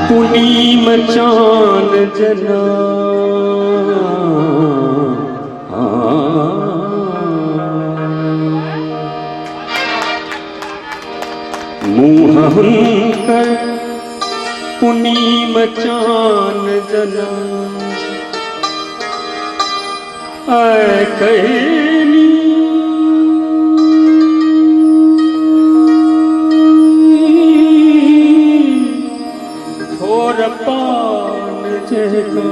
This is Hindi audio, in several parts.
पुनीम चान जना मुहंकर पुनीम चान जना कैनी थोर पान जगा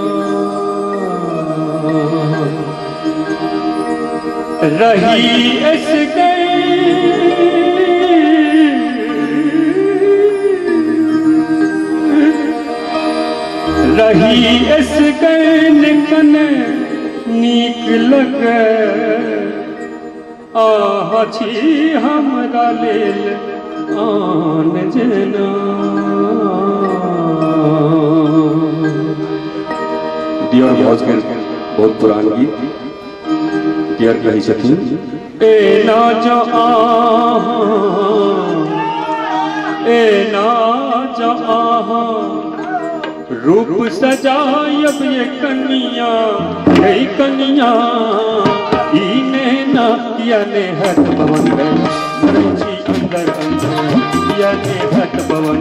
रही इस रही इस निकन नीक लगे आछी हमरा लेल आन जना डियर भोज के बहुत पुरान गीत डियर कही छथिन ए ना जो आहा रूप सजायब ये कन्या गई कन्या इने ना याने हट भवन मरची अंदर अंदर याने हट भवन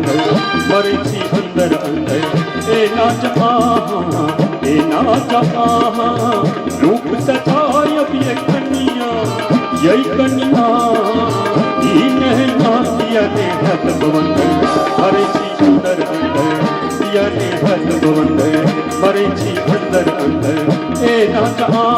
मरची अंदर अंदर ए ना जहाँ रूप सजायब ये कन्या यही कन्या इने ना याने हट भवन मरची अंदर अंदर याने हट भवन मरची अंदर अंदर ए ना जहाँ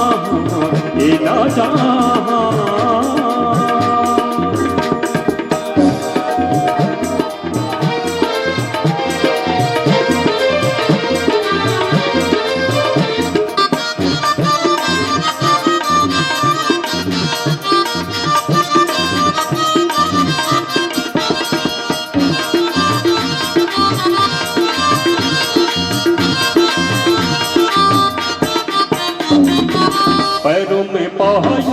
पैरों में पायल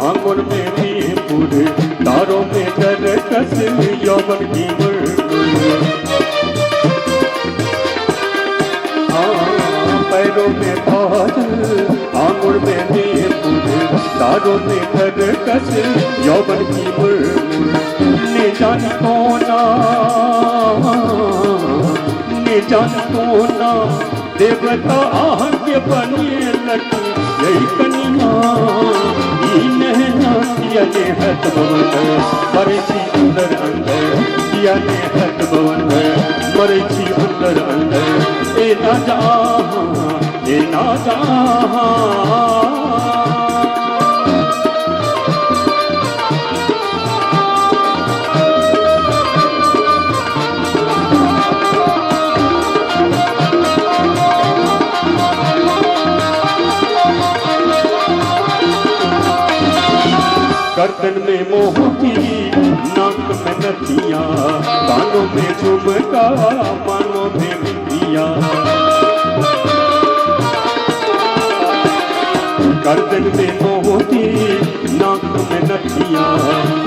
आंगन में भी पूरे तारों में कर कस यौवन की पैरों में पायल आंगन में भी पूरे तारों में कर कस यौवन की ने जान कोना देवता आगे बनिए लटू यही कन्या याने हट भवन मरची अंदर अंदर याने हट भवन मरची अंदर अंदर ए ना जहाँ गर्दन में मोहती नाक में नथिया कानों में झुमका मानों में बिंदिया गर्दन में मोहती नाक में नथिया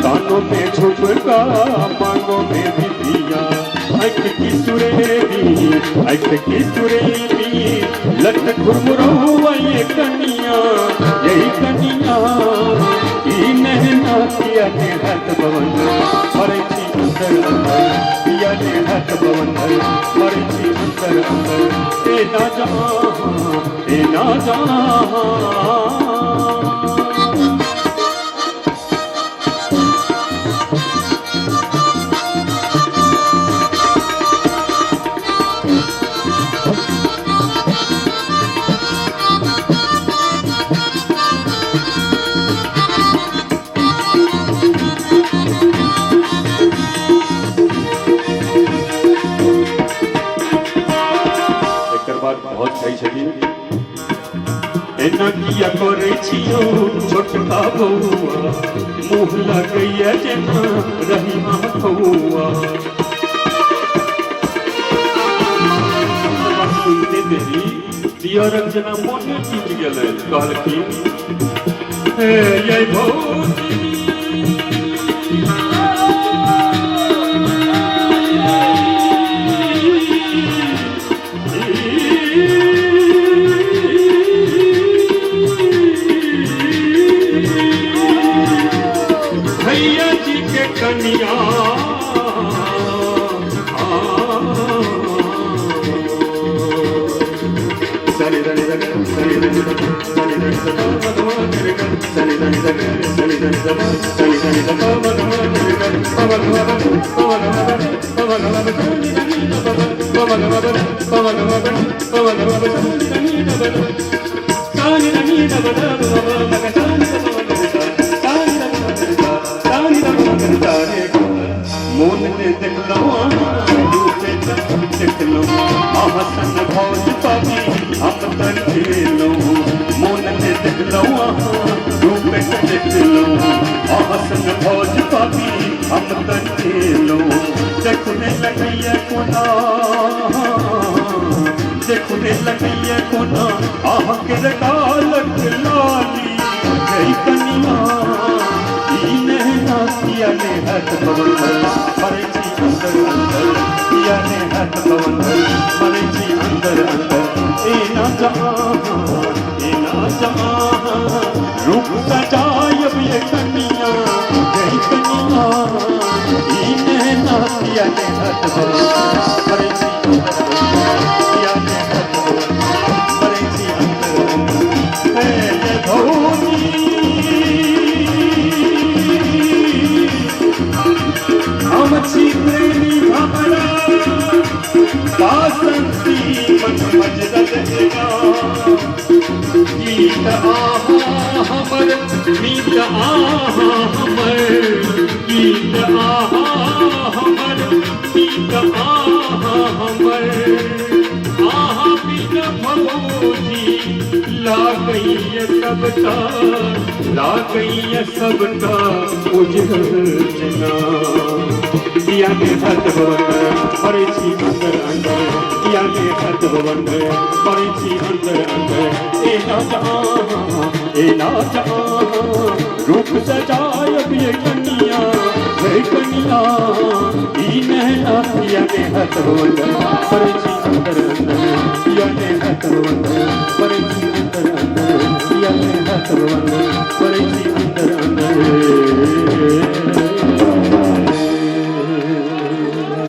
कानों में झुमका मानों में बिंदिया ऐक की सुरेली लट घुरमुरहुआ ये कन्या यही कन्या याने हट भवन मरची अंदर अंदर याने हट भवन मरची अंदर अंदर ए ना जहाँ बहुत सही छथिन एना किया करे छियो छोटका बउआ मुँह लगैया जेना रही आँखौआ सुनते देरी दियरक जना मोने टूट गेलै कहलखिन हे ये भौजी भैया जी के कन्या मोन ने देखलो देखलो हसन भौज पापी हम तर खेलो मोन ने देखलो रूप देखलो हसन भौज पापी हम तर खेलो देखने लगैया कोना देखने लगैया कोना आह के कालक लाली गई कनिया किया ने हाथ पवन मरे जी अंदर अंदर किया ने हाथ पवन मरे जी अंदर अंदर ए ना जहाँ रूप सजायब ये कन्या गई कन्या इन्हें ना किया ने हाथ पवन मरे जी अंदर किया ने हाथ पवन मरे जी अंदर है ये भौजी मच्छी प्रेमी भमरा बासंती मन मजदत देगा गीत आहा हमर मीत आहा हमर गीत आहा हमर मीत आहा हमर आहा बिन भौजी लागैया सबका उजल जना किया ने हाथ भवन मरे छी अंदर अंदर किया ने हाथ भवन मरे छी अंदर अंदर ए ना जहाँ रूप सजायब ये कन्या वे कन्या इन्हें किया ने हाथ भवन मरे छी अंदर अंदर किया ने हाथ भवन मरे छी अंदर अंदर किया ने हाथ भवन मरे छी अंदर अंदर